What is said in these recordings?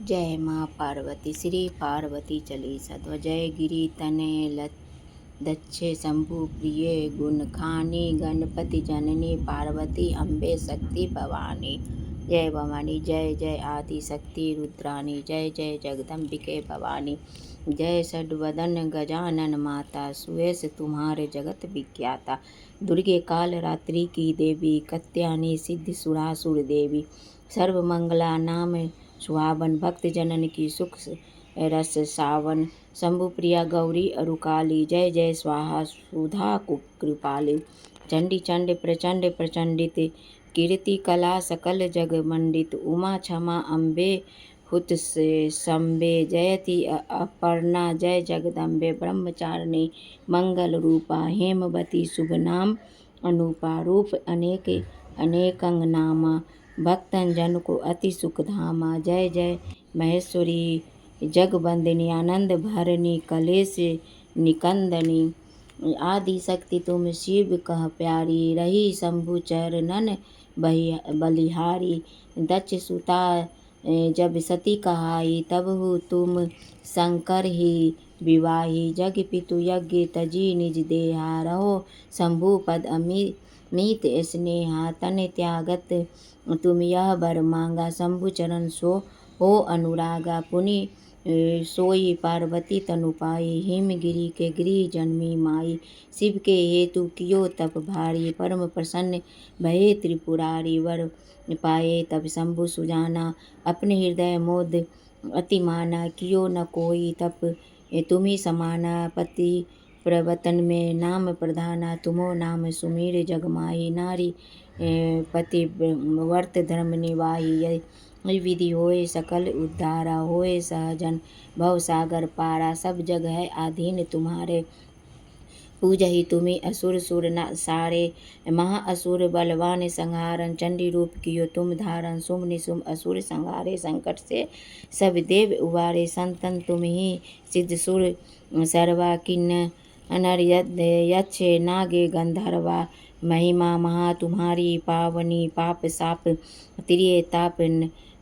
जय माँ पार्वती। श्री पार्वती चालीसा। ध्वजय गिरि तनय दक्षे शंभु प्रिय गुण खानी गणपति जननी पार्वती अम्बे शक्ति भवानी। जय भवानी। जय जय आदि शक्ति रुद्राणी। जय जय जगदम्बिके भवानी। जय षड्वदन गजानन माता। सुयस तुम्हारे जगत विख्याता। दुर्गे काल रात्रि की देवी कत्यानी सिद्धि सुरासुर देवी। सर्वमंगला नाम सुहावन भक्त जनन की सुख रस सावन। शंभु प्रिया गौरी अरुकाली। जय जय स्वाहा सुधा कृपाली। चंडी चंड प्रचंड प्रचंडित कीर्ति कला सकल जग मंडित। उमा क्षमा अम्बे हुत से शंबे जयति अपर्णा। जय जगदम्बे ब्रह्मचारिणी मंगल रूपा। हेमवती शुभ नाम अनूपा। रूप अनेक अनेकंग नामा। भक्तन जन को अति सुख धामा। जय जय महेश्वरी जगबंदिनी आनंद भरनी कलेश निकंदनी। आदि शक्ति तुम शिव कह प्यारी। रही शंभु चरणन बलिहारी। दक्ष सुता जब सती कहाई तब हो तुम शंकर ही विवाही। जग पितु यज्ञ तजी निज देहा। रहो शंभु पद मीत स्नेहा। तन त्यागत तुम यह बर मांगा। शंभु चरण सो हो अनुरागा। पुनि सोई पार्वती तनु पाई। हिमगिरि के गृह जन्मी माई। शिव के हेतु कियो तप भारी। परम प्रसन्न भये त्रिपुरारी। वर पाए तब शंभु सुजाना। अपने हृदय मोद अति माना। कियो न कोई तप तुम्ही समाना। पति प्रवतन में नाम प्रधाना। तुमो नाम सुमीर जग माही। नारी पति वर्त धर्म निवाही। विधि होए सकल उद्धारा। होए सहजन भव सागर पारा। सब जग है अधीन तुम्हारे। पूजहि तुम्हें असुर सुर सारे। महा असुर बलवान संहारन। चंडी रूप कियो तुम धारण। सुम निसुम असुर संहारे। संकट से सब देव उबारे। संतन तुम ही सिद्ध सुर सर्वा। किन्न अनर यक्ष नागे गंधर्वा। महिमा महा तुम्हारी पावनी। पाप साप त्रिय ताप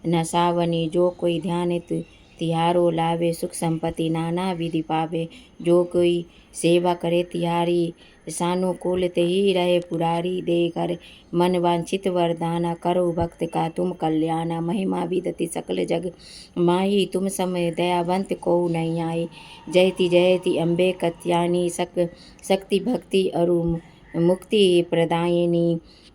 नसावनी। जो कोई ध्यानित तिहारो लावे। सुख संपत्ति नाना विधि पावे। जो कोई सेवा करे तिहारी। सानुकूल ही रहे पुरारी। देकर मन वांछित वरदाना। करो भक्त का तुम कल्याणा। महिमा विदति सकल जग माही। तुम समय दयावंत को नहीं आई। जयति जयति अम्बे कत्यानी। शक्ति भक्ति अरु मुक्ति प्रदायिनी।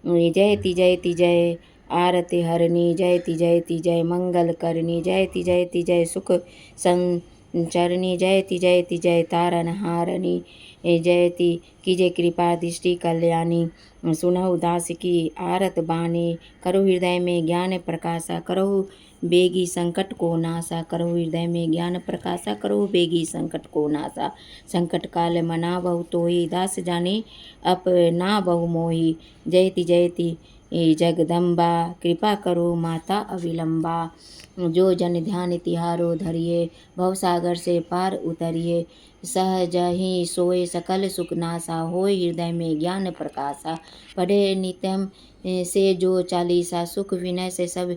जयति जयति जय आरति हरणी। जयति जयति जय मंगल करनी। जयति जयति जय सुख संचरणी। जयति जयति जय तारन हारणी। जयति कीजे कृपा दृष्टि कल्याणी। सुनहु दास की आरत बानी। करो हृदय में ज्ञान प्रकाशा। करो बेगी संकट को नासा। करो हृदय में ज्ञान प्रकाशा। करो बेगी संकट को नासा। संकट काल मना बहु तोही। दास जाने अपना बहु मोही। जयति जयति जगदम्बा। कृपा करो माता अविलंबा। जो जन ध्यान तिहारो धरिए। भवसागर से पार उतरिए। सहज ही सोए सकल सुख नासा। होए हृदय में ज्ञान प्रकाशा। पढ़े नित्यम से जो चालीसा। सुख विनय से सब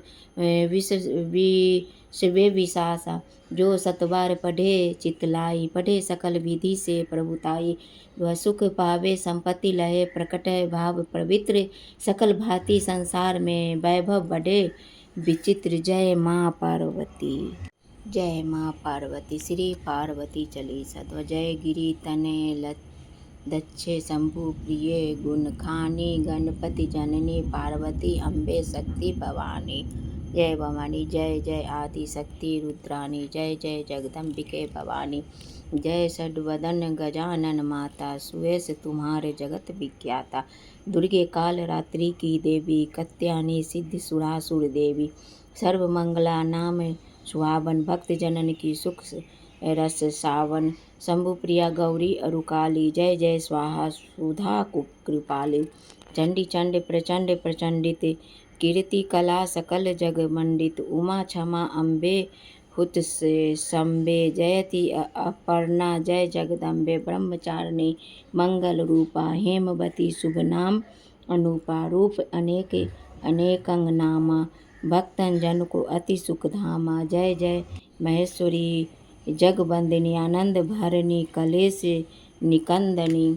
विश्व विशासा। जो सतबार पढ़े चितलाई। पढ़े सकल विधि से प्रभुताई। वह सुख पावे संपत्ति लहे। प्रकट भाव पवित्र सकल भांति संसार में वैभव बढ़े विचित्र। जय माँ पार्वती। जय माँ पार्वती। श्री पार्वती चालीसा। ध्वजय गिरि तनय दक्षे शंभु प्रिय गुण खानी गणपति जननी पार्वती अम्बे शक्ति भवानी। जय भवानी। जय जय आदि शक्ति रुद्राणी। जय जय जगदम्बिके भवानी। जय षड्वदन गजानन माता। सुयस तुम्हारे जगत विख्याता। दुर्गे काल रात्रि की देवी कत्यानी सिद्धि सुरासुर देवी। सर्वमंगला नाम सुहावन भक्त जनन की सुख रस सावन। शंभु प्रिया गौरी अरुकाली। जय जय स्वाहा सुधा कृपाली। चंडी चंड प्रचंड प्रचंडित कीर्ति कला सकल जग मंडित। उमा क्षमा अम्बे हुत से शंबे जयति अपर्णा। जय जगदम्बे ब्रह्मचारिणी मंगल रूपा। हेमवती शुभ नाम अनूपा। रूप अनेक अनेकंग नामा। भक्तन जन को अति सुख धामा। जय जय महेश्वरी जगबंदिनी आनंद भरनी कलेश निकंदनी।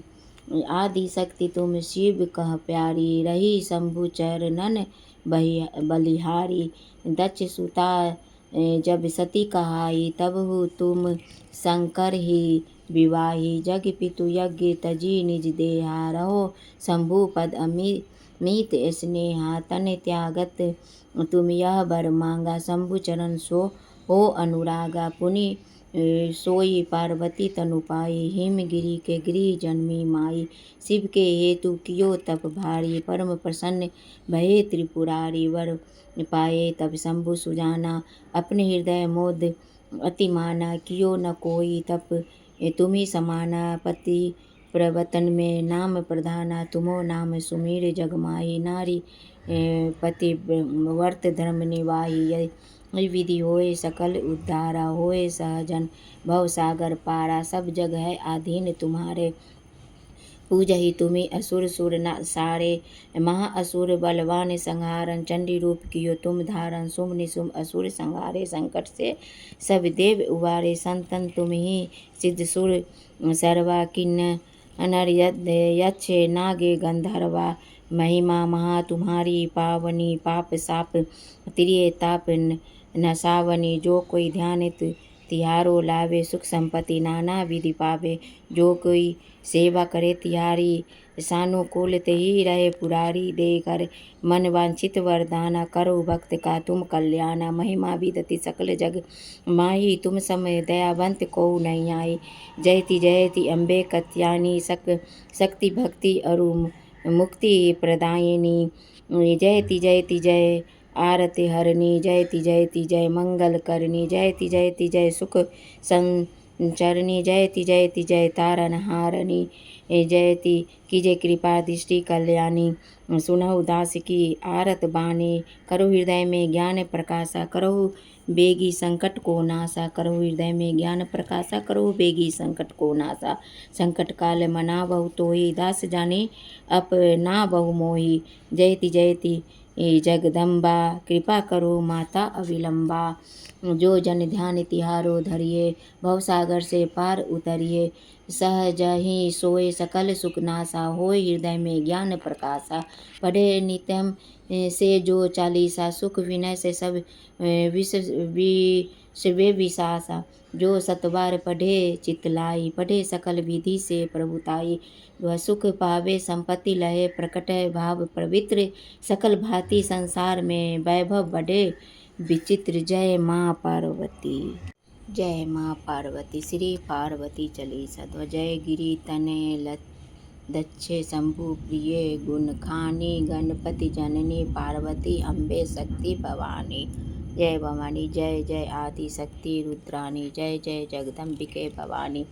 आदि शक्ति तुम शिव कह प्यारी, रही शंभु चरणन बलिहारी। दक्ष सुता जब सती कहाई, तब हो तुम शंकर ही विवाही। जग पितु यज्ञ तजी निज देहा, रहो शंभु पद मीत स्नेहा। तन त्यागत तुम यह वर मांगा, शंभु चरण सो हो अनुरागा। पुनि सोई पार्वती तनु पाई, हिमगिरि के गृह जन्मी माई। शिव के हेतु कियो तप भारी, परम प्रसन्न भये त्रिपुरारी। वर पाए तब शंभु सुजाना, अपने हृदय मोद अति माना। कियो न कोई तप तुम्ही समाना, पति प्रवतन में नाम प्रधाना। तुमो नाम सुमीर जग माही, नारी पति वर्त धर्म निवाही। विधि होए सकल उद्धारा, होए सहजन भव सागर पारा। सब जग है आधीन तुम्हारे, पूजहि तुम्हें असुर सुर न सारे। महा असुर बलवान संहारन, चंडी रूप कियो तुम धारण। सुम निशुम असुर संहारे, संकट से सब देव उबारे। संतन तुम ही सिद्ध सुर सर्वा, किन्न अनर यक्ष नागे गंधर्वा। महिमा महा तुम्हारी पावनी, पाप साप तिरिय ताप नसावनी। जो कोई ध्यानित तिहारो लावे, सुख संपत्ति नाना विधि पावे। जो कोई सेवा करे तिहारी, सानुकूल ही रहे पुरारी। देकर मन वांछित वरदाना, करो भक्त का तुम कल्याणा। महिमा विदति सकल जग माही, तुम समय दयावंत को नहीं आई। जयति जयति अम्बे कत्यानी, शक्ति भक्ति अरु मुक्ति प्रदायिनी। जयति जयति जय आरति हरणी, जयति जयति जय मंगल करनी। जयति जयति जय सुख संचरणी, जयति जयति जय तारन हारणी। जयति कीजे कृपा दृष्टि कल्याणी, सुनहु दास की आरत बानी। करो हृदय में ज्ञान प्रकाशा, करो बेगी संकट को नासा। करो हृदय में ज्ञान प्रकाशा, करो बेगी संकट को नासा। संकट काल मना बहु तोही, दास जाने अपना बहु मोही। जयति जयति जगदम्बा, कृपा करो माता अविलंबा। जो जन ध्यान तिहारो धरिए, भवसागर से पार उतरिए। सहज ही सोए सकल सुख नासा, होए हृदय में ज्ञान प्रकाशा। पढ़े नित्यम से जो चालीसा, सुख विनय से सब विषय विशासा। जो सतबार पढ़े चितलाई, पढ़े सकल विधि से प्रभुताई। वह सुख पावे संपत्ति लहे, प्रकट भाव पवित्र। सकल भांति संसार में वैभव बढ़े विचित्र। जय माँ पार्वती, जय माँ पार्वती। श्री पार्वती चालीसा। ध्वजय गिरि तनय दक्षे, शंभु प्रिय गुण खानी। गणपति जननी पार्वती, अम्बे शक्ति भवानी। जय भवानी। जय जय आदि शक्ति रुद्राणी, जय जय जगदम्बिके भवानी।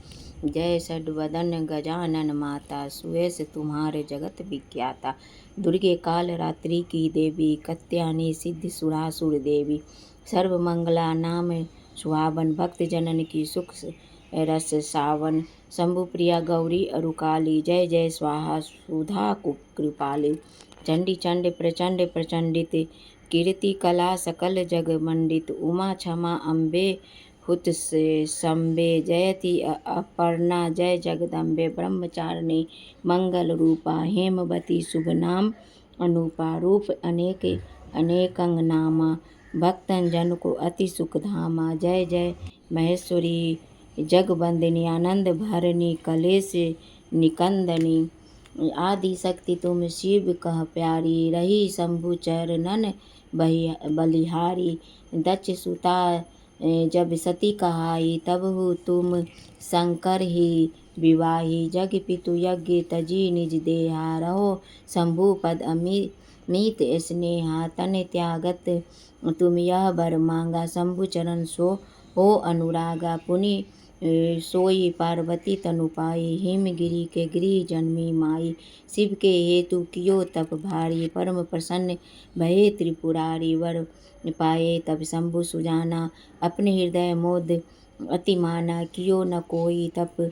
जय षड्वदन गजानन माता, सुयस तुम्हारे जगत विख्याता। दुर्गे काल रात्रि की देवी, कत्यानी सिद्धि सुरासुर देवी। सर्वमंगला नाम सुहावन, भक्त जनन की सुख रस सावन। शंभु प्रिया गौरी अरुकाली, जय जय स्वाहा सुधा कृपाली। चंडी चंड प्रचंड प्रचंडित, कीर्ति कला सकल जग मंडित। उमा क्षमा अम्बे हुत से शंबे, जयति अपर्णा जय जगदम्बे। ब्रह्मचारिणी मंगल रूपा, हेमवती शुभ नाम अनूपा। रूप अनेक अनेकंग नामा, भक्तन जन को अति सुख धामा। जय जय महेश्वरी जगबंदिनी आनंद भरनी कलेश निकंदनी। आदि शक्ति तुम शिव कह प्यारी, रही शंभु चरणन बलिहारी। दक्ष सुता जब सती कहाई, तब हो तुम शंकर ही विवाही। जग पितु यज्ञ तजी निज देहा, रहो शंभु पद मीत स्नेहा। तन त्यागत तुम यह वर मांगा, शंभु चरण सो हो अनुरागा। पुनि सोई पार्वती तनु पाई, हिमगिरि के गृह जन्मी माई। शिव के हेतु कियो तप भारी, परम प्रसन्न भये त्रिपुरारी। वर पाए तब शंभु सुजाना, अपने हृदय मोद अति माना। कियो न कोई तप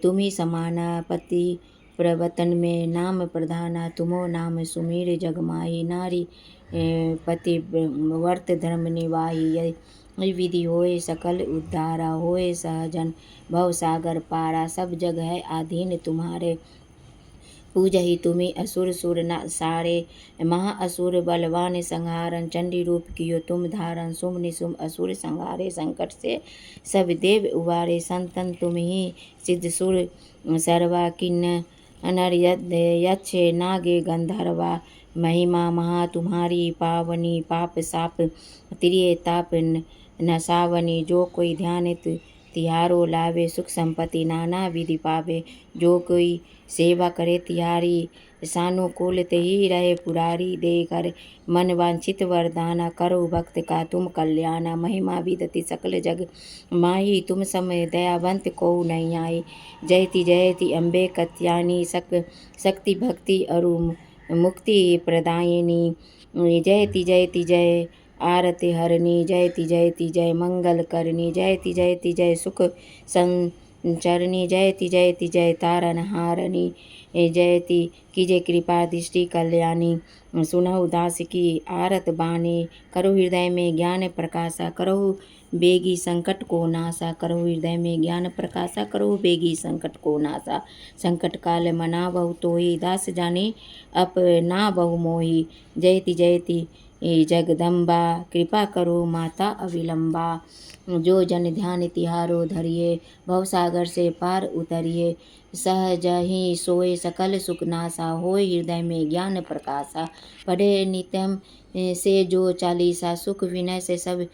तुम्ही समाना, पति प्रवतन में नाम प्रधाना तुमो नाम सुमीर जग माही नारी पति वर्त धर्म निवाही यही विधि होए सकल उद्धारा होए सहजन भव सागर पारा सब जग है आधीन तुम्हारे पूजहि तुम्हें असुर सुर न सारे महा असुर बलवान संहारन चंडी रूप कियो तुम धारण सुम निसुम असुर संहारे संकट से सब देव उबारे संतन तुम ही सिद्ध सुर सर्वा किन्न अनर यक्ष नागे गंधर्वा महिमा महा तुम्हारी पावनी पाप साप त्रिय ताप नसावनी जो कोई ध्यानित तिहारो लावे सुख संपत्ति नाना विधि पावे जो कोई सेवा करे तिहारी सानुकूल ही रहे पुरारी दे कर मन वांछित वरदाना करो भक्त का तुम कल्याणा महिमा विदति सकल जग माही तुम समय दयावंत को नहीं आई जयति जयति अम्बे कत्यानी शक्ति भक्ति अरु मुक्ति प्रदायिनी जयति जयति जय आरति हरणी जयति जयति जय मंगल करनी जयति जयति जय सुख संचरणी जयति जयति जय तारन हारणी जयति कीजे कृपा दृष्टि कल्याणी सुनहु दास की आरत बानी करो हृदय में ज्ञान प्रकाशा करो बेगी संकट को नासा करो हृदय में ज्ञान प्रकाशा करो बेगी संकट को नासा संकट काल मना बहु तोही दास जाने अपना बहु मोही जयति जयति जगदम्बा कृपा करो माता अविलंबा जो जन ध्यान तिहारो धरिए भवसागर से पार उतरिए सहज ही सोए सकल सुख नासा होए हृदय में ज्ञान प्रकाशा पढ़े नित्यम से जो चालीसा सुख विनय से सब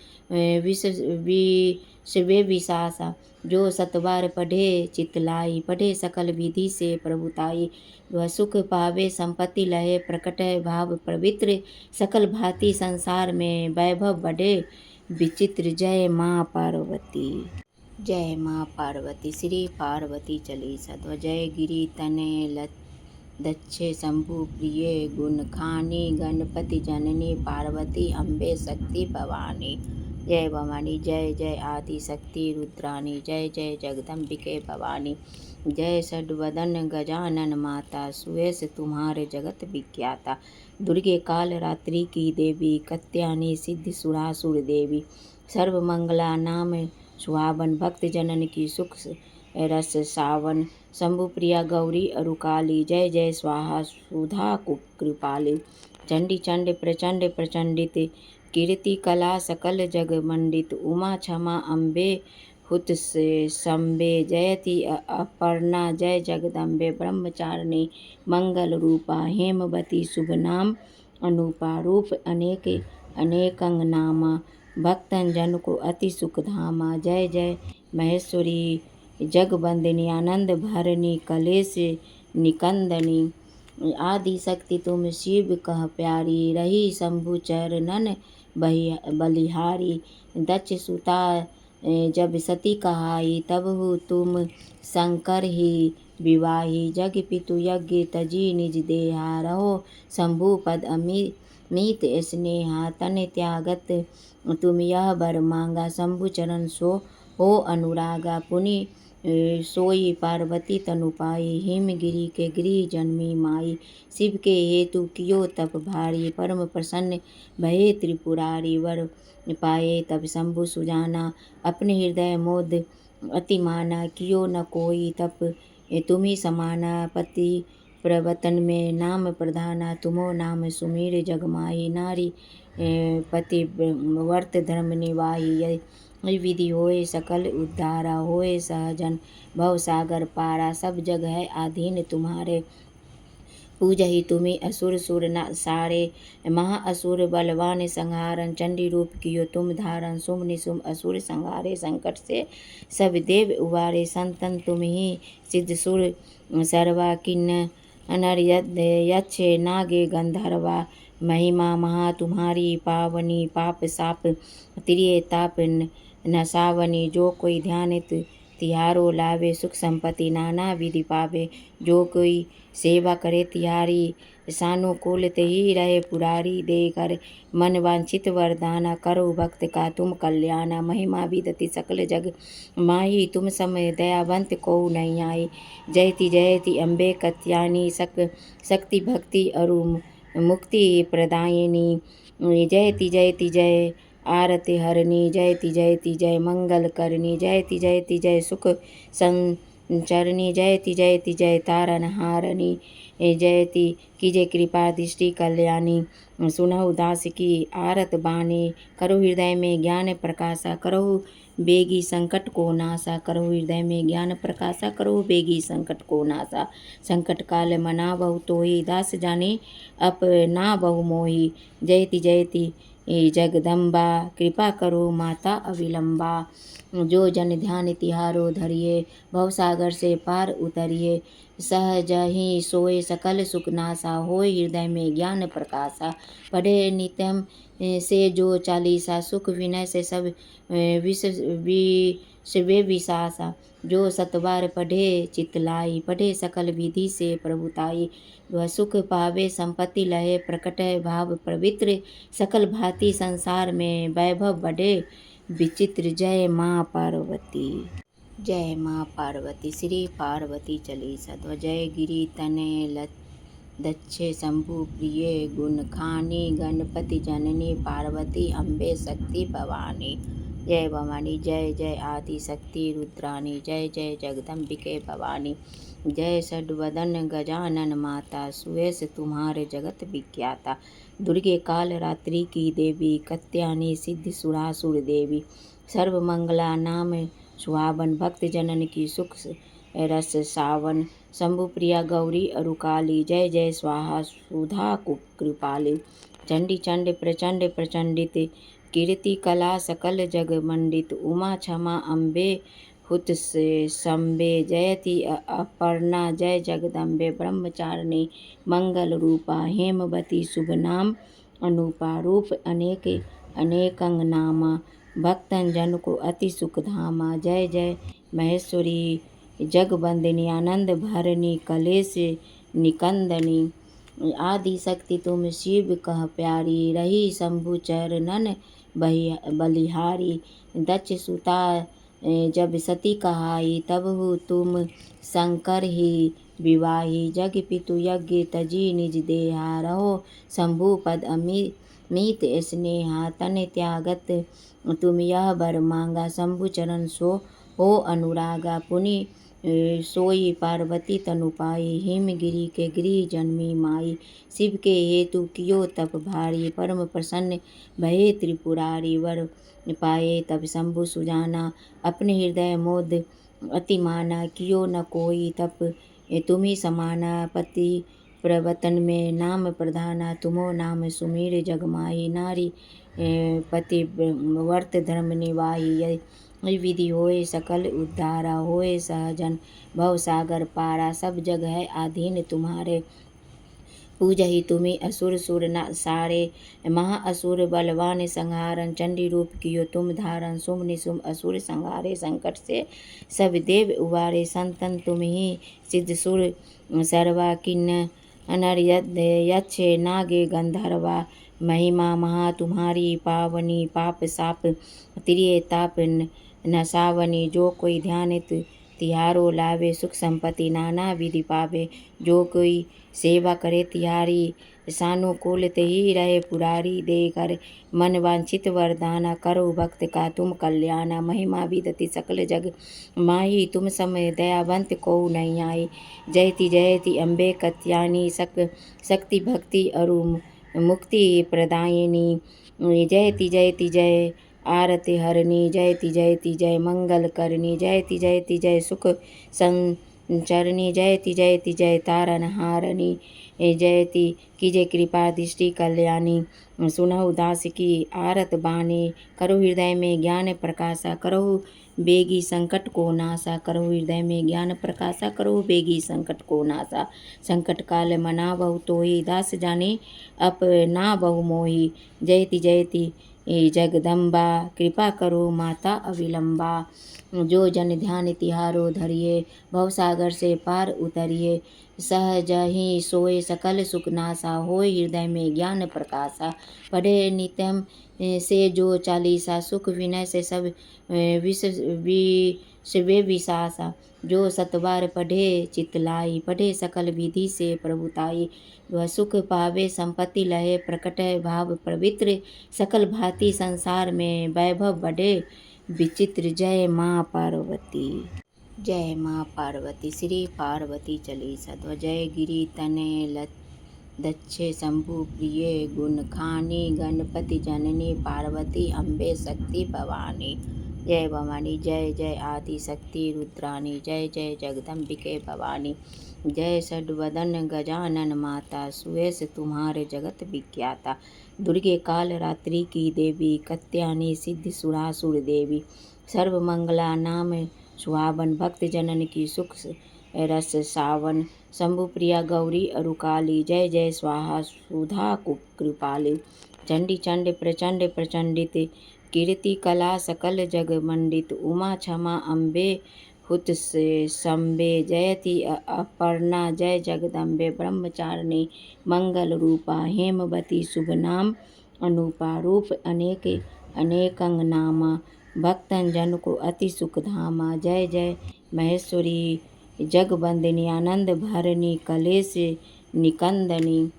विश्व विशासा जो सतबार पढ़े चितलाई पढ़े सकल विधि से प्रभुताई वह सुख पावे संपत्ति लहे प्रकट भाव पवित्र सकल भांति संसार में वैभव बढ़े विचित्र जय माँ पार्वती। जय माँ पार्वती श्री पार्वती चली सत्व जय गिरि तने दक्षे शंभु प्रिय गुण खानी गणपति जननी पार्वती अम्बे शक्ति भवानी जय भवानी जय जय आदि शक्ति रुद्राणी जय जय जगदम्बिके भवानी जय षड्वदन गजानन माता सुयस तुम्हारे जगत विख्याता दुर्गे काल रात्रि की देवी कत्यानी सिद्धि सुरासुर देवी सर्वमंगला नाम सुहावन भक्त जनन की सुख रस सावन शंभु प्रिया गौरी अरुकाली जय जय स्वाहा सुधा कृपाली चंडी चंड प्रचंड प्रचंडित कीर्ति कला सकल जग मंडित उमा क्षमा अम्बे हुत से शंबे जयति अपर्णा जय जगदम्बे ब्रह्मचारिणी मंगल रूपा हेमवती शुभ नाम अनुपा रूप अनेक अनेकंग नामा भक्तन जन को अति सुख धामा जय जय महेश्वरी जगबंदिनी आनंद भरनी कलेश निकंदनी आदि शक्ति तुम शिव कह प्यारी रही शंभु चरणन बलिहारी दक्ष सुता जब सती कहाई तब हो तुम शंकर ही विवाही जग पितु यज्ञ तजी निज देहा रहो शंभु पद अमित स्नेहा तन त्यागत तुम यह बर मांगा शंभु चरण सो हो अनुरागा पुनि सोई पार्वती तनु पाई हिमगिरी के गृह जन्मी माई शिव के हेतु कियो तप भारी परम प्रसन्न भये त्रिपुरारी वर पाए तब शंभु सुजाना अपने हृदय मोद अति माना कियो न कोई तप तुम्ही समाना पति प्रवतन में नाम प्रधाना तुमो नाम सुमीर जग माही नारी पति वर्त धर्म निवाही यही विधि होए सकल उद्धारा होए सहजन भव सागर पारा सब जग है आधीन तुम्हारे पूजहि तुम्हें असुर सुर न सारे महा असुर बलवान संहारन चंडी रूप कियो तुम धारण सुम निसुम असुर संहारे संकट से सब देव उबारे संतन तुम ही सिद्ध सुर सर्वा किन्न अनर यक्ष नागे गंधर्वा महिमा महा तुम्हारी पावनी पाप साप त्रिय ताप नसावनी जो कोई ध्यानित तिहारो लावे सुख संपत्ति नाना विधि पावे। जो कोई सेवा करे तिहारी सानुकूल ही रहे पुरारी। दे कर मन वांछित वरदाना करो भक्त का तुम कल्याणा। महिमा विदति सकल जग माही तुम समय दयावंत को नहीं आई। जयति जयति अम्बे कत्यानी शक्ति भक्ति अरु मुक्ति प्रदायिनी। जयति जयति जय आरति हरणी। जयति जयति जय मंगल करनी। जयति जयति जय सुख संचरणी। जयति जयति जय तारन हारणी। जयति कीजे कृपा दृष्टि कल्याणी। सुनहु दास की आरत बानी। करो हृदय में ज्ञान प्रकाशा। करो बेगी संकट को नासा। करो हृदय में ज्ञान प्रकाशा। करो बेगी संकट को नासा। संकट काल मना बहु तोही। दास जाने अपना बहु मोही। जयति जयति जगदम्बा कृपा करो माता अविलंबा। जो जन ध्यान तिहारो धरिए भवसागर से पार उतरिए। सहज ही सोए सकल सुख नासा। होए हृदय में ज्ञान प्रकाशा। पढ़े नित्यम से जो चालीसा। सुख विनय से सब विषवे विशासा। जो सतबार पढ़े चितलाई। पढ़े सकल विधि से प्रभुताई। वह सुख पावे संपत्ति लहे। प्रकट भाव पवित्र सकल भांति संसार में वैभव बढ़े विचित्र। जय माँ पार्वती। जय माँ पार्वती। श्री पार्वती चालीसा। ध्वजय गिरि तनय दक्षे शंभु प्रिय गुण खानी। गणपति जननी पार्वती अम्बे शक्ति भवानी। जय भवानी। जय जय आदि शक्ति रुद्राणी। जय जय जगदम्बिके भवानी। जय षड्वदन गजानन माता। सुयस तुम्हारे जगत विख्याता। दुर्गे काल रात्रि की देवी। कत्यानी सिद्धि सुरासुर देवी। सर्व मंगला नाम सुहावन। भक्त जनन की सुख रस सावन। शंभु प्रिया गौरी अरुकाली। जय जय स्वाहा सुधा कृपाली। चंडी चंड प्रचंड प्रचंडित। कीर्ति कला सकल जग मंडित। उमा क्षमा अम्बे हुत से शंबे। जयति अपर्णा जय जगदम्बे। ब्रह्मचारिणी मंगल रूपा। हेमवती शुभ नाम अनूपा। रूप अनेक अनेकंग नामा। भक्तन जन को अति सुख धामा। जय जय महेश्वरी जगबंदिनी। आनंद भरनी कलेश निकंदनी। आदि शक्ति तुम शिव कह प्यारी। रही शंभु चरणन बलिहारी। दक्ष सुता जब सती कहाई। तब हो तुम शंकर ही विवाही। जग पितु यज्ञ तजी निज देहा। रहो शंभु पद अमित स्नेहा। तन त्यागत तुम यह वर मांगा। शंभु चरण सो हो अनुरागा। पुनि सोई पार्वती तनु पाई। हिमगिरि के गृह जन्मी माई। शिव के हेतु कियो तप भारी। परम प्रसन्न भये त्रिपुरारी। वर पाए तब शंभु सुजाना। अपने हृदय मोद अति माना। कियो न कोई तप तुम्ही समाना। पति प्रवतन में नाम प्रधाना। तुमो नाम सुमीर जगमाही। नारी पति वर्त धर्म निवाही। विधि होए सकल उद्धारा। होए सहजन भव सागर पारा। सब जग है आधीन तुम्हारे। पूजहि तुम्हें असुर सुर न सारे। महा असुर बलवान संहारन। चंडी रूप कियो तुम धारण। सुम निसुम असुर संहारे। संकट से सब देव उबारे। संतन तुम ही सिद्ध सुर सर्वा। किन्न अनर यक्ष नागे गंधर्वा। महिमा महा तुम्हारी पावनी। पाप साप तिरिय ताप नसावनी। जो कोई ध्यानित तिहारो लावे सुख संपत्ति नाना विधि पावे। जो कोई सेवा करे तिहारी सानुकूल ही रहे पुरारी। दे कर मन वांछित वरदाना। करो भक्त का तुम कल्याणा। महिमा विदति सकल जग माही तुम समय दयावंत को नहीं आई। जयति जयति अम्बे कत्यानी शक्ति भक्ति अरु मुक्ति प्रदायिनी। जयति जयति जय आरति हरणी। जयति जयति जय मंगल करनी। जयति जयति जय सुख संचरणी। जयति जयति जय तारन हारणी। जयति कीजे कृपा दृष्टि कल्याणी। सुनहु दास की आरत बानी। करो हृदय में ज्ञान प्रकाशा। करो बेगी संकट को नासा। करो हृदय में ज्ञान प्रकाशा। करो बेगी संकट को नासा। संकट काल मना बहु तोही। दास जाने अपना बहु मोही। जयति जयति जगदम्बा कृपा करो माता अविलंबा। जो जन ध्यान तिहारो धरिए भवसागर से पार उतरिए। सहज ही सोए सकल सुख नासा होय हृदय में ज्ञान प्रकाशा। पढ़े नित्यम से जो चालीसा सुख विनय से सब विषवे विशासा। जो सतबार पढ़े चितलाई पढ़े सकल विधि से प्रभुताई। वह सुख पावे संपत्ति लहे प्रकट भाव पवित्र। सकल भांति संसार में वैभव बढ़े विचित्र। जय माँ पार्वती। जय माँ पार्वती। श्री पार्वती चालीसा। ध्वजय गिरि तनय दक्षे शंभु प्रिय गुण खानी। गणपति जननी पार्वती अम्बे शक्ति भवानी। जय भवानी। जय जय आदि शक्ति रुद्राणी। जय जय जगदम्बिके भवानी। जय षड्वदन गजानन माता। सुयस तुम्हारे जगत विख्याता। दुर्गे काल रात्रि की देवी कत्यानी सिद्धि सुरासुर देवी। सर्व मंगला नाम सुहावन भक्त जनन की सुख रस सावन। शंभु प्रिया गौरी अरुकाली। जय जय स्वाहा सुधा कृपाली। चंडी चंड प्रचंड प्रचंडित कीर्ति कला सकल जग मंडित। उमा क्षमा अम्बे हुत से शंबे। जयति अपर्णा जय जगदम्बे। ब्रह्मचारिणी मंगल रूपा। हेमवती शुभ नाम अनूपा। रूप अनेक अनेकंग नामा। भक्तन जन को अति सुख धामा। जय जय महेश्वरी जगबंदिनी आनंद भरनी कलेश निकंदनी।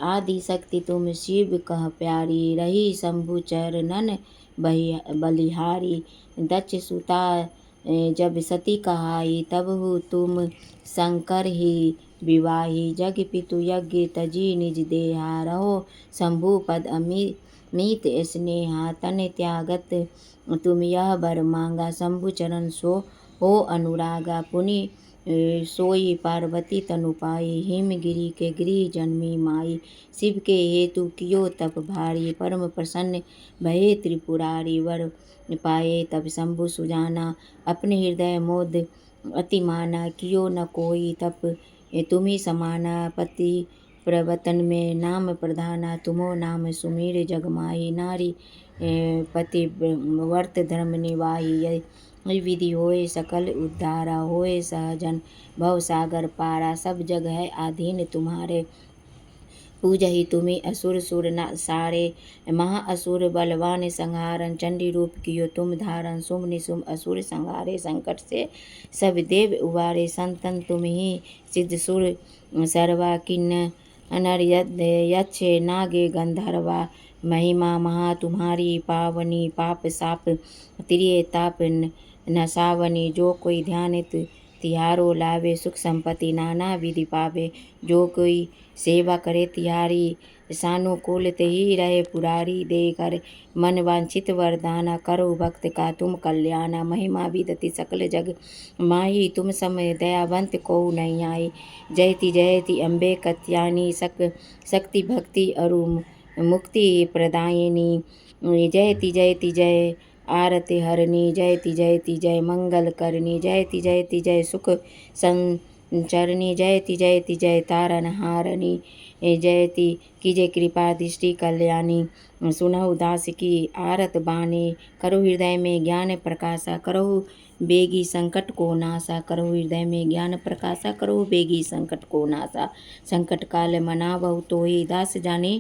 आदि शक्ति तुम शिव कह प्यारी। रही शंभु चरणन बलिहारी। दक्ष सुता जब सती कहाई तब हो तुम शंकर ही विवाही। जग पितु यज्ञ तजी निज देहा। रहो शंभु पद मीत स्नेहा। तन त्यागत तुम यह वर मांगा। शंभु चरण सो हो अनुरागा। पुनि सोई पार्वती तनु पाई। हिमगिरि के गृह जन्मी माई। शिव के हेतु कियो तप भारी। परम प्रसन्न भये त्रिपुरारी। वर पाए तब शंभु सुजाना। अपने हृदय मोद अति माना। कियो न कोई तप तुम्ही समाना। पति प्रवतन में नाम प्रधाना। तुमो नाम सुमीर जग माही। नारी पति वर्त धर्म निवाही। विधि होए सकल उद्धारा। होए सहजन भव सागर पारा। सब जग है आधीन तुम्हारे। पूजहि तुम्हें असुर सुर सारे। महा असुर बलवान संहारन। चंडी रूप कियो तुम धारण। सुम निसुम असुर संहारे। संकट से सब देव उबारे। संतन तुम ही सिद्ध सुर सर्वा। किन्न अनर यक्ष नागे गंधर्वा। महिमा महा तुम्हारी पावनी। पाप साप तिरिय ताप नसावनी। जो कोई ध्यानित तिहारो लावे। सुख संपत्ति नाना विधि पावे। जो कोई सेवा करे तिहारी सानुकूल ही रहे पुरारी। दे कर मन वांछित वरदाना। करो भक्त का तुम कल्याणा। महिमा विदति सकल जग माही। तुम समय दयावंत को नहीं आई। जयति जयति अम्बे कत्यानी। शक्ति भक्ति अरु मुक्ति प्रदायिनी। जयति जयति जय आरति हरणी। जयति जयति जय मंगल करणी। जयति जयति जय सुख संचरणी। जयति जयति जय तारन हारणी। जयति कीजे कृपा दृष्टि कल्याणी। सुनहु दास की आरत बानी। करो हृदय में ज्ञान प्रकाशा। करो बेगी संकट को नासा। करो हृदय में ज्ञान प्रकाशा। करो बेगी संकट को नासा। संकट काल मना बहु तोही। दास जाने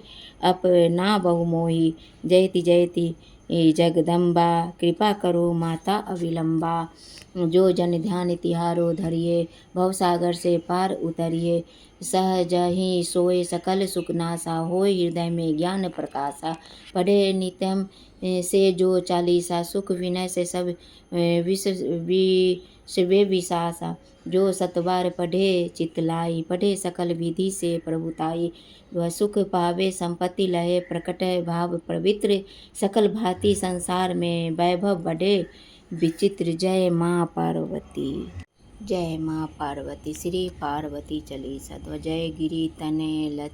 अपना बहु मोही। जयति जयति जगदम्बा कृपा करो माता अविलंबा। जो जन ध्यान तिहारो धरिए भवसागर से पार उतरिए। सहज ही सोए सकल सुख नासा। होय हृदय में ज्ञान प्रकाशा। पढ़े नित्यम से जो चालीसा सुख विनय से सब विषवे विशासा। जो सतबार पढ़े चितलाई पढ़े सकल विधि से प्रभुताई। वह सुख पावे संपत्ति लहे प्रकट भाव पवित्र। सकल भांति संसार में वैभव बढ़े विचित्र। जय माँ पार्वती। जय माँ पार्वती। श्री पार्वती चालीसा। ध्वजय गिरि तनय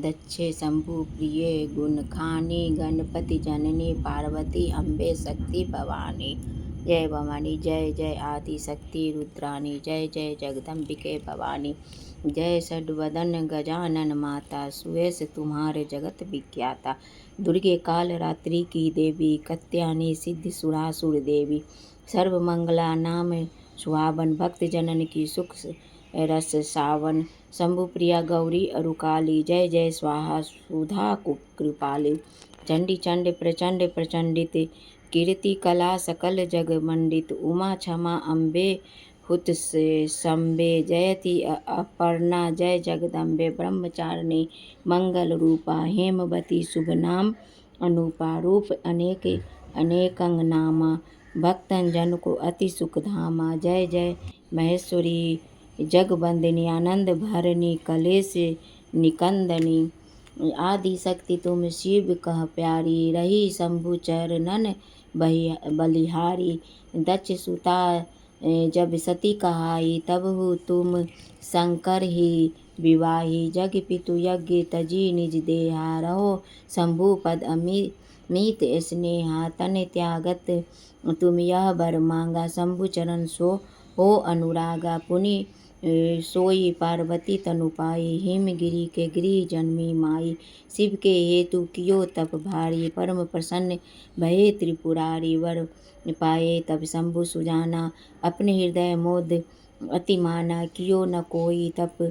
दक्षे शंभु प्रिय गुण खानी। गणपति जननी पार्वती अम्बे शक्ति भवानी। जय भवानी जय जय आदि शक्ति रुद्राणी जय जय जगदम्बिके भवानी। जय षड्वदन गजानन माता सुयस तुम्हारे जगत विख्याता। दुर्गे काल रात्रि की देवी कत्यानी सिद्धि सुरासुर देवी। सर्व मंगला नाम सुहावन भक्त जनन की सुख रस सावन। शंभु प्रिया गौरी अरुकाली जय जय स्वाहा सुधा कृपाली। चंडी चंड प्रचंड प्रचंडित कीर्ति कला सकल जग मंडित। उमा क्षमा अम्बे हुत से शंबे जयति अपर्णा जय जगदम्बे। ब्रह्मचारिणी मंगल रूपा हेमवती शुभ नाम अनूपा। रूप अनेक अनेकंग नामा भक्तन जन को अति सुख धामा। जय जय महेश्वरी जगबंदिनी आनंद भरनी कलेश निकंदनी। आदि शक्ति तुम शिव कह प्यारी रही शंभु चरणन बलिहारी। दक्ष सुता जब सती कहाई तब हो तुम शंकर ही विवाही। जग पितु यज्ञ तजी निज देहा रहो शंभु पद मीत स्नेहा। तन त्यागत तुम यह वर मांगा शंभु चरण सो हो अनुरागा। पुनि सोई पार्वती तनु पाई हिमगिरी के गृह जन्मी माई। शिव के हेतु कियो तप भारी परम प्रसन्न भये त्रिपुरारी। वर पाए तब शंभु सुजाना अपने हृदय मोद अति माना। कियो न कोई तप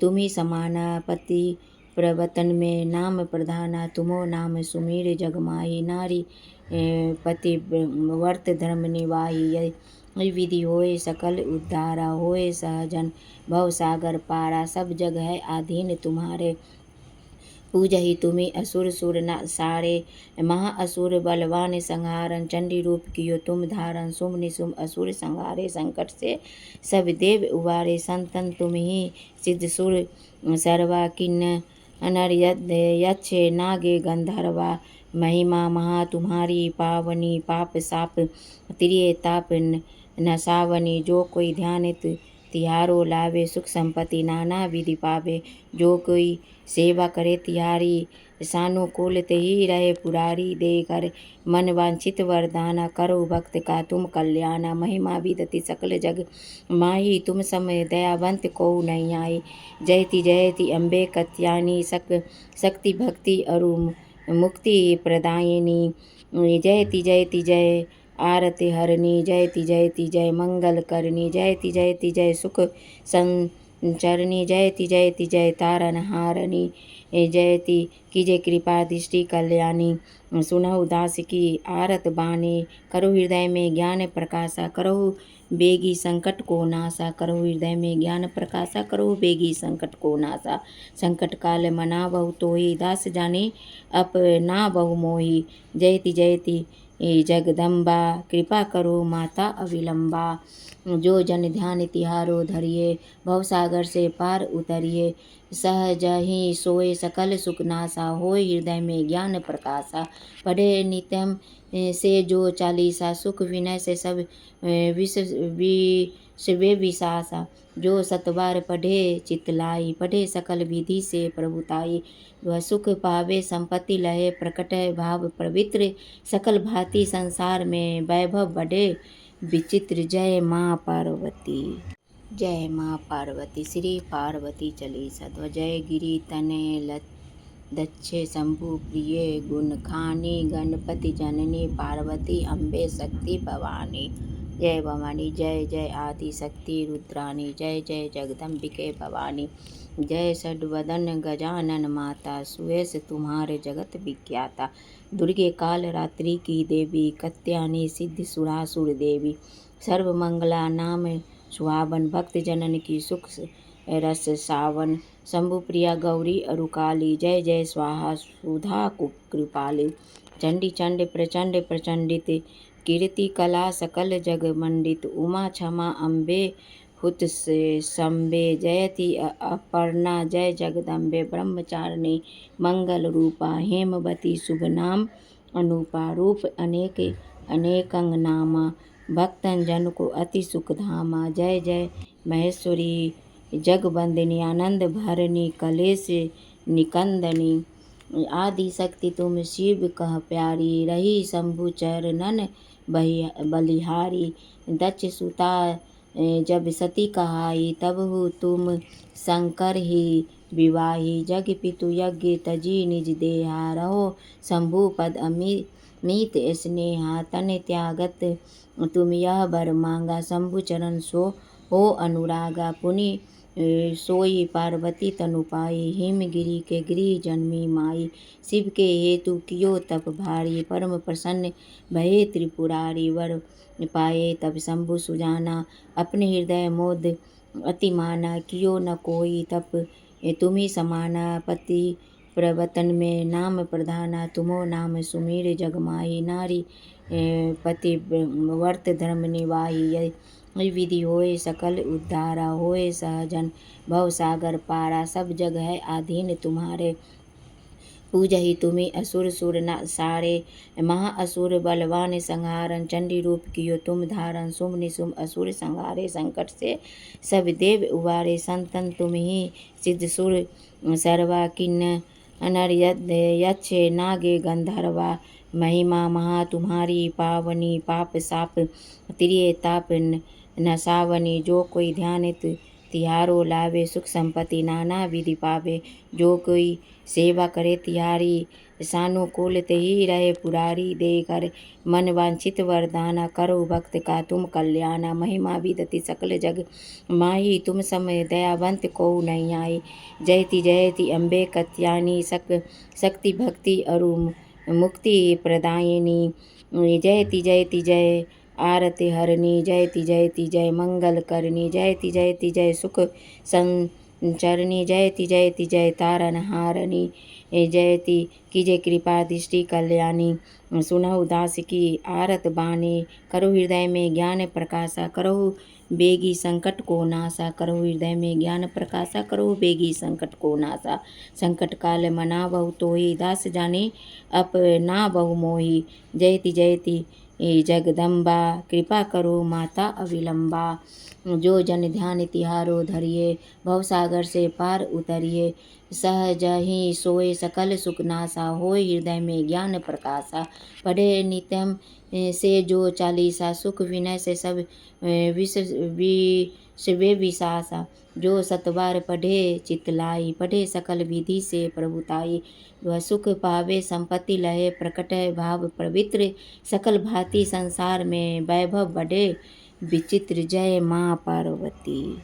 तुम्ही समाना। पति प्रवतन में नाम प्रधाना तुमो नाम सुमीर जगमाही। नारी पति वर्त धर्म निवाही। विधि होए सकल उद्धारा होए सहजन भव सागर पारा। सब जग है आधीन तुम्हारे पूजहि तुम्हें असुर सुर सारे। महा असुर बलवान संहारन चंडी रूप कियो तुम धारण। सुम निसुम असुर संहारे संकट से सब देव उबारे। संतन तुम ही सिद्ध सुर सर्वा किन्न अनर यक्ष नागे गंधर्वा। महिमा महा तुम्हारी पावनी पाप साप तिरिय ताप नसावनी। जो कोई ध्यानित तिहारो लावे सुख संपत्ति नाना विधि पावे। जो कोई सेवा करे तिहारी सानुकूल ही रहे पुरारी। दे कर मन वांछित वरदाना करो भक्त का तुम कल्याणा। महिमा विदति सकल जग माही तुम समय दयावंत को नहीं आई। जयति जयति अम्बे कत्यानी शक्ति भक्ति अरु मुक्ति प्रदायिनी। जयति जयति जय आरति हरणी जयति जयति जय मंगल करणी। जयति जयति जय सुख संचरणी जयति जयति जय तारन हारणी। जयति कीजे कृपा दृष्टि कल्याणी। सुनहु दास की आरत बानी करो हृदय में ज्ञान प्रकाशा। करो बेगी संकट को नासा करो हृदय में ज्ञान प्रकाशा। करो बेगी संकट को नासा। संकट काल मना बहु तोही दास जाने अपना बहु मोही। जयति जयति जगदम्बा कृपा करो माता अविलंबा। जो जन ध्यान तिहारो धरिए भवसागर से पार उतरिए। सहज ही सोए सकल सुख नासा होए हृदय में ज्ञान प्रकाशा। पढ़े नित्यम से जो चालीसा सुख विनय से सब विश्व विशासा। जो सतबार पढ़े चितलाई पढ़े सकल विधि से प्रभुताई। वह सुख पावे संपत्ति लहे प्रकट भाव पवित्र। सकल भांति संसार में वैभव बढ़े विचित्र। जय माँ पार्वती जय माँ पार्वती। श्री पार्वती चलीसा। ध्वजय गिरि तनय दक्षे शंभु प्रिय गुण खानी। गणपति जननी पार्वती अम्बे शक्ति भवानी। जय भवानी जय जय आदि शक्ति रुद्राणी जय जय जगदम्बिके भवानी। जय षड्वदन गजानन माता सुयस तुम्हारे जगत विख्याता। दुर्गे काल रात्रि की देवी कत्यानी सिद्धि सुरासुर देवी। सर्व मंगला नाम सुहावन भक्त जनन की सुख रस सावन। शंभु प्रिया गौरी अरुकाली जय जय स्वाहा सुधा कृपाली। चंडी चंड प्रचंड प्रचंडित कीर्ति कला सकल जग मंडित। उमा क्षमा अम्बे हुत से शंबे जयति अपर्णा जय जगदम्बे। ब्रह्मचारिणी मंगल रूपा हेमवती शुभ नाम अनूपा। रूप अनेक अनेकंग नामा भक्तन जन को अति सुख धामा। जय जय महेश्वरी जगबंदिनी आनंद भरनी कलेश निकंदनी। आदि शक्ति तुम शिव कह प्यारी रही शंभु चरणन बलिहारी। दक्ष सुता जब सती कहाई तब हो तुम शंकर ही विवाही। जग पितु यज्ञ तजी निज देहा रहो शंभु पद मीत स्नेहा। तन त्यागत तुम यह वर मांगा शंभु चरण सो हो अनुरागा। पुनि सोई पार्वती तनु पाई हिमगिरि के गृह जन्मी माई। शिव के हेतु कियो तप भारी परम प्रसन्न भये त्रिपुरारी। वर पाए तब शंभु सुजाना अपने हृदय मोद अति माना। कियो न कोई तप तुम्ही समाना। पति प्रवतन में नाम प्रधाना तुमो नाम सुमीर जग माही। नारी पति वर्त धर्म निवाही। यही विधि होए सकल उद्धारा। होए सहजन भव सागर पारा। सब जग है आधीन तुम्हारे पूजहि तुम्हें असुर सुर सारे। महा असुर बलवान संहारन चंडी रूप कियो तुम धारण। शुंभ निशुंभ असुर संहारे संकट से सब देव उबारे। संतन तुम ही सिद्ध सुर सर्वा किन्नर यक्ष नाग गंधर्वा। महिमा महा तुम्हारी पावनी पाप साप तिरिय ताप नसावनी। जो कोई ध्यानित तिहारो लावे सुख संपत्ति नाना विधि पावे। जो कोई सेवा करे तिहारी सानुकूल तेहि रहे पुरारी। दे कर मन वांछित वरदाना करो भक्त का तुम कल्याणा। महिमा विदति सकल जग माही तुम समय दयावंत को नहीं आई। जयति जयति अम्बे कत्यानी शक्ति भक्ति अरु मुक्ति प्रदायिनी। जयति जयति जय आरति हरणी। जयति जयति जय मंगल करनी। जयति जयति जय सुख संचरणी। जयति जयति जय तारन हारणी। जयति कीजे कृपा दृष्टि कल्याणी। सुनहु दास की आरत बानी। करो हृदय में ज्ञान प्रकाशा करहु बेगी संकट को नासा। करहु हृदय में ज्ञान प्रकाशा करहु बेगी संकट को नासा। संकट काल मना बहु तोहि दास जाने अपना बहु मोहि। जयति जयति जगदम्बा कृपा करो माता अविलंबा। जो जन ध्यान तिहारो धरिए भवसागर से पार उतरिए। सहज ही सोए सकल सुख नासा होए हृदय में ज्ञान प्रकाशा। पढ़े नित्यम से जो चालीसा सुख विनय से सब विषय विशासा। जो सतबार पढ़े चितलाई पढ़े सकल विधि से प्रभुताई। वह सुख पावे संपत्ति लहे प्रकट भाव पवित्र। सकल भांति संसार में वैभव बढ़े विचित्र। जय माँ पार्वती।